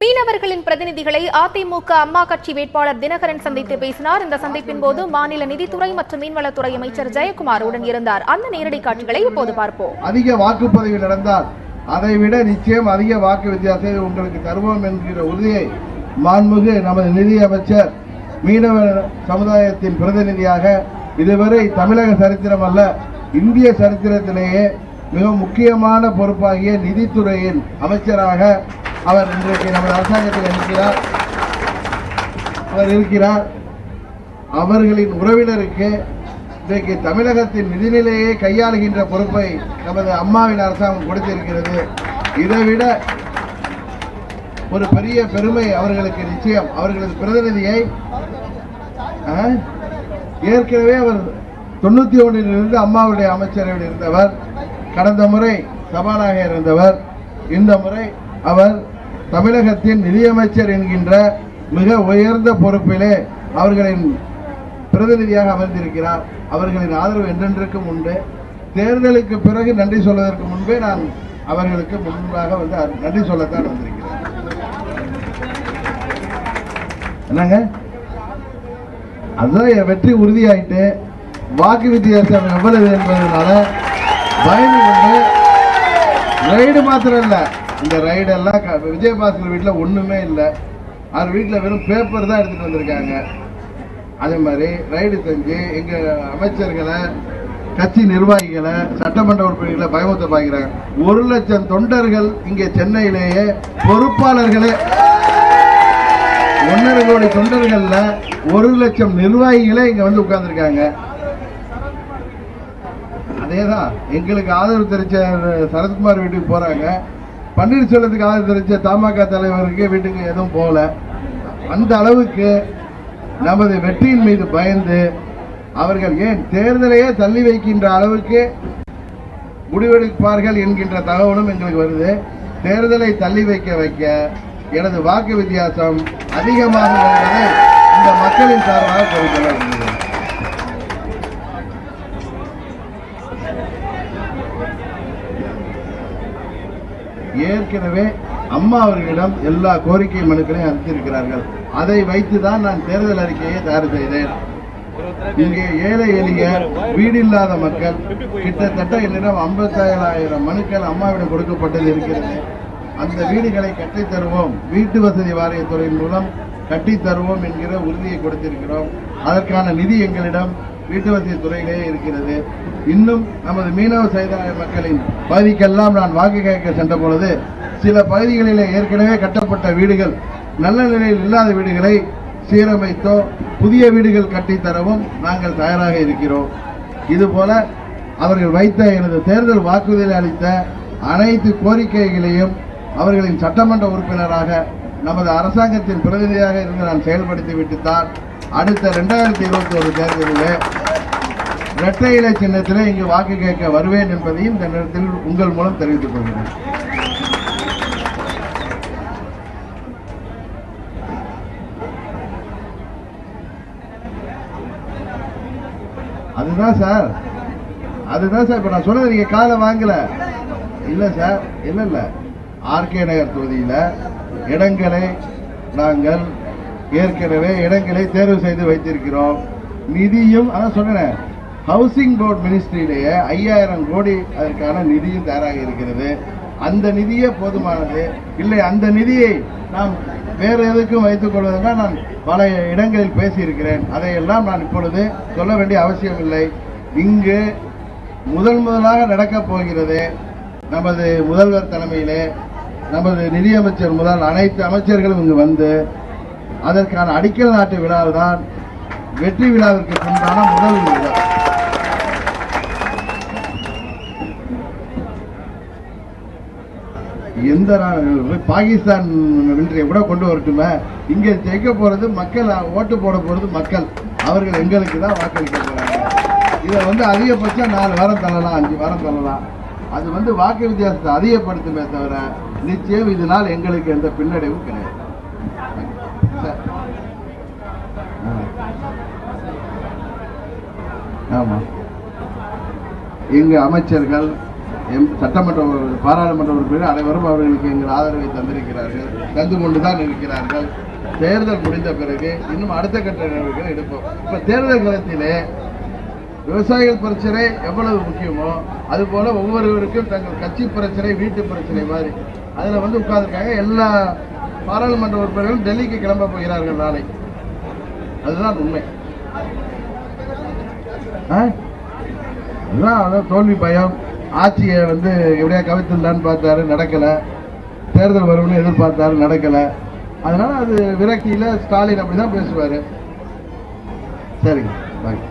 மீனவர்களின் பிரதிநிதிகளை அதிமுக அம்மா கட்சி வேட்பாளர் தினகரன் சந்தித்து பேசினார். இந்த சந்திப்பின் போது மாநில நிதித்துறை மற்றும் மீன்வளத்துறை அமைச்சர் ஜெயக்குமார் உடன் இருந்தார். அந்த நேரடி காட்சிகளை இப்போது பார்ப்போம். அதிக வாக்குப்பதிவு நடந்தால் அதை விட நிச்சயம் அதிக வாக்கு வித்தியாசத்தை உங்களுக்கு தருவோம் என்கிற உறுதியை மாண்புமிகு நமது நிதி அமைச்சர் மீனவ சமுதாயத்தின் பிரதிநிதியாக இதுவரை தமிழக சரித்திரம் அல்ல இந்திய சரித்திரத்திலேயே மிக முக்கியமான பொறுப்பாகிய நிதித்துறையின் அமைச்சராக அவர் இன்றைக்கு நமது அரசாங்கத்தில் இருக்கிறார். அவர்களின் உறவினருக்கு இன்றைக்கு தமிழகத்தின் நிதிநிலையை கையாளுகின்ற பொறுப்பை நமது அம்மாவின் அரசாங்கம் கொடுத்திருக்கிறது. இதைவிட ஒரு பெரிய பெருமை அவர்களுக்கு நிச்சயம். அவர்களது பிரதிநிதியை ஏற்கனவே அவர் 91 அம்மாவுடைய அமைச்சரவையில் இருந்தவர், கடந்த முறை சபாநாயகர் இருந்தவர், இந்த முறை அவர் தமிழகத்தின் நிதியமைச்சர் என்கின்ற மிக உயர்ந்த பொறுப்பிலே அவர்களின் பிரதிநிதியாக அமர்ந்திருக்கிறார். அவர்களின் ஆதரவு என்றென்றைக்கும் உண்டு. தேர்தலுக்கு பிறகு நன்றி சொல்வதற்கு முன்பே நான் அவர்களுக்கு முன்பாக நன்றி சொல்லத்தான் வந்திருக்கிறேன். என்னங்க அதுதான் என் வெற்றி உறுதியாயிட்டு வாக்கு வித்தியாசம் எவ்வளவு என்பதனால பயந்து கொண்டு ரைடு மாத்திரம் இல்ல, இந்த ரைடு எல்லாம் விஜயபாஸ்கர் வீட்டில் ஒண்ணுமே இல்லை. அவர் வீட்டில் வெறும் பேப்பர் தான் எடுத்துட்டு வந்திருக்காங்க. அதே மாதிரி ரைடு செஞ்சு எங்க அமைச்சர்களை, கட்சி நிர்வாகிகளை, சட்டமன்ற உறுப்பினர்களை பயமுறுத்த பார்க்கிறாங்க. 1 லட்சம் தொண்டர்கள் இங்கே சென்னையிலேயே பொறுப்பாளர்களே, 1.5 கோடி தொண்டர்கள்ல 1 லட்சம் நிர்வாகிகளே இங்க வந்து உட்கார்ந்துருக்காங்க. அதேதான் எங்களுக்கு ஆதரவு தெரிவிச்ச சரத்குமார் வீட்டுக்கு போறாங்க, பன்னீர்செல்வத்துக்கு ஆதரவு தெரிவிச்ச தமாக தலைவருக்கு வீட்டுக்கு எதுவும் போகல. அந்த அளவுக்கு நமது வெற்றியின் மீது பயந்து அவர்கள் ஏன் தேர்தலையே தள்ளி வைக்கின்ற அளவுக்கு முடிவெடுப்பார்கள் என்கின்ற தகவலும் எங்களுக்கு வருது. தேர்தலை தள்ளி வைக்க எனது வாக்கு வித்தியாசம் அதிகமாக என்பதை இந்த மக்களின் சார்பாக தெரிவித்துள்ளார். ஏற்கனவே அம்மா அவர்களிடம் எல்லா கோரிக்கை மனுக்களையும் அளித்திருக்கிறார்கள். அதை வைத்துதான் நான் தேர்தல் அறிக்கையை தயார் செய்தேன். இங்கே ஏழை எளிய வீடு இல்லாத மக்கள் கிட்டத்தட்ட என்னிடம் 57,000 மனுக்கள் அம்மாவிடம் கொடுக்கப்பட்டது இருக்கிறது. அந்த வீடுகளை கட்டித் தருவோம், வீட்டு வசதி வாரியத்துறையின் மூலம் கட்டித் தருவோம் என்கிற உறுதியை கொடுத்திருக்கிறோம். அதற்கான நிதி எங்களிடம் வீட்டு வசதி துறையிலே இருக்கிறது. இன்னும் நமது மீனவ சமுதாய மக்களின் பகுதிக்கெல்லாம் நான் வாக்கு கேட்க சென்ற பொழுது சில பகுதிகளிலே ஏற்கனவே கட்டப்பட்ட வீடுகள், நல்ல நிலையில் இல்லாத வீடுகளை சீரமைத்தோ புதிய வீடுகள் கட்டித்தரவும் நாங்கள் தயாராக இருக்கிறோம். இதுபோல அவர்கள் வைத்த எனது தேர்தல் வாக்குறுதியில் அளித்த அனைத்து கோரிக்கைகளையும் அவர்களின் சட்டமன்ற உறுப்பினராக நமது அரசாங்கத்தின் பிரதிநிதியாக இருந்து நான் செயல்படுத்தி விட்டுத்தான் அடுத்த 2021 தேர்தலிலே இரட்டை இலை சின்னத்திலே இங்கு வாக்கு கேட்க வருவேன் என்பதையும் இந்த நேரத்தில் உங்கள் மூலம் தெரிவித்துக் கொள்கிறேன். அதுதான் சார் இப்ப நான் சொன்னது நீங்க காலை வாங்கல. இல்ல சார், இல்ல ஆர்கே நகர் தொகுதியில இடங்களை நாங்கள் ஏற்கனவே இடங்களை தேர்வு செய்து வைத்திருக்கிறோம். நிதியும் அதான் சொன்னேன், ஹவுசிங் போர்டு மினிஸ்ட்ரியிலேயே 5000 கோடி அதற்கான நிதியும் தயாராக இருக்கிறது. அந்த நிதியே போதுமானது இல்லை. அந்த நிதியை நாம் வேறு எதுக்கும் வைத்துக் கொள்வதென்றால் நான் பல இடங்களில் பேசியிருக்கிறேன். அதையெல்லாம் நான் இப்பொழுது சொல்ல வேண்டிய அவசியம் இல்லை. இங்கு முதலாக நடக்கப் போகிறது நமது முதல்வர் தலைமையிலே நமது நிதியமைச்சர் முதல் அனைத்து அமைச்சர்களும் இங்கு வந்து அதற்கான அடிக்கல் நாட்டு விழாதான் வெற்றி விழாவிற்கு முன்பான முதல் விழா. எந்த பாகிஸ்தான் மிலிட்டரியை கூட கொண்டு வரட்டுமே, இங்க ஜெயிக்க போறது மக்கள், ஓட்டு போட போறது மக்கள். அவர்கள் எங்களுக்கு தான் வாக்களிக்க போறாங்க. இதை அதிகபட்சம் 4 வாரம் தள்ளலாம், 5 வாரம் தள்ளலாம். அது வாக்கு வித்தியாசத்தை அதிகப்படுத்துமே தவிர நிச்சயம் இதனால் எங்களுக்கு எந்த பின்னடைவும் கிடையாது. ஆமா, எங்க அமைச்சர்கள் சட்டமன்ற பாராளுமன்ற உறுப்பினர் அனைவரும் அவர்களுக்கு எங்கள் ஆதரவை தந்திருக்கிறார்கள், தந்து கொண்டுதான் இருக்கிறார்கள். தேர்தல் முடிந்த பிறகு இன்னும் அடுத்த கட்ட நடவடிக்கைகள் எடுப்போம். இப்ப தேர்தல் களத்திலே விவசாயிகள் பிரச்சனை எவ்வளவு முக்கியமோ அது போல ஒவ்வொருவருக்கும் தங்கள் கட்சி பிரச்சனை, வீட்டு பிரச்சனை மாதிரி அதுல உட்கார்ந்துருக்காங்க. எல்லா பாராளுமன்ற உறுப்பினர்களும் டெல்லிக்கு கிளம்ப போகிறார்கள் நாளை. அதுதான் உண்மை. அதான் தோல்வி பயம். ஆட்சியை எப்படியா கவித்துள்ளான்னு பார்த்தாரு, நடக்கல. தேர்தல் வரும்னு எதிர்பார்த்தாரு, நடக்கல. அதனால அது விரக்தியில ஸ்டாலின் அப்படிதான் பேசுவாரு. சரிங்க, பாய்.